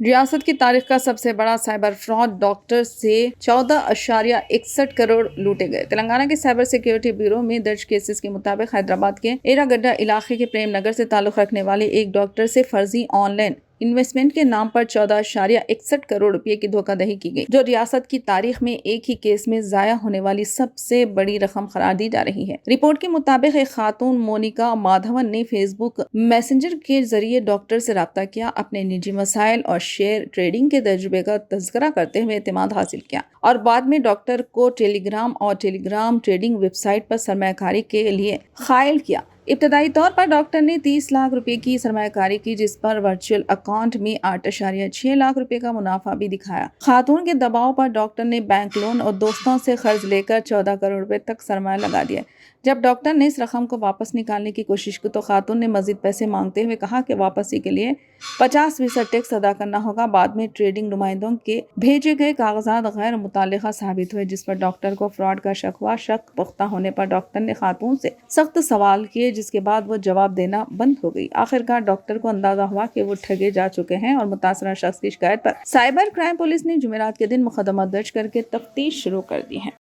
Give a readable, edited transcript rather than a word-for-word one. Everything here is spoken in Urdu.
ریاست کی تاریخ کا سب سے بڑا سائبر فراڈ، ڈاکٹر سے 14.61 کروڑ لوٹے گئے۔ تلنگانہ کے سائبر سیکیورٹی بیورو میں درج کیسز کے مطابق حیدرآباد کے ایراگڈہ علاقے کے پریم نگر سے تعلق رکھنے والے ایک ڈاکٹر سے فرضی آن لائن انویسٹمنٹ کے نام پر 14.61 کروڑ روپے کی دھوکہ دہی کی گئی، جو ریاست کی تاریخ میں ایک ہی کیس میں ضائع ہونے والی سب سے بڑی رقم قرار دی جا رہی ہے۔ رپورٹ کے مطابق ایک خاتون مونیکا مادھون نے فیس بک میسنجر کے ذریعے ڈاکٹر سے رابطہ کیا، اپنے نجی مسائل اور شیئر ٹریڈنگ کے تجربے کا تذکرہ کرتے ہوئے اعتماد حاصل کیا، اور بعد میں ڈاکٹر کو ٹیلی گرام ٹریڈنگ ویب سائٹ پر سرمایہ کاری کے لیے قائل کیا۔ ابتدائی طور پر ڈاکٹر نے 30 لاکھ روپے کی سرمایہ کاری کی، جس پر ورچوئل اکاؤنٹ میں 8.6 لاکھ روپے کا منافع بھی دکھایا۔ خاتون کے دباؤ پر ڈاکٹر نے بینک لون اور دوستوں سے قرض لے کر 14 کروڑ روپے تک سرمایہ لگا دیا۔ جب ڈاکٹر نے اس رقم کو واپس نکالنے کی کوشش کی تو خاتون نے مزید پیسے مانگتے ہوئے کہا کہ واپسی کے لیے 50% ٹیکس ادا کرنا ہوگا۔ بعد میں ٹریڈنگ نمائندوں کے بھیجے گئے کاغذات غیر متعلقہ ثابت ہوئے، جس پر ڈاکٹر کو فراڈ کا شک ہوا۔ شک پختہ ہونے پر ڈاکٹر نے خاتون سے سخت سوال کیے، جس کے بعد وہ جواب دینا بند ہو گئی۔ آخرکار ڈاکٹر کو اندازہ ہوا کہ وہ ٹھگے جا چکے ہیں، اور متاثرہ شخص کی شکایت پر سائبر کرائم پولیس نے جمعرات کے دن مقدمہ درج کر کے تفتیش شروع کر دی ہے۔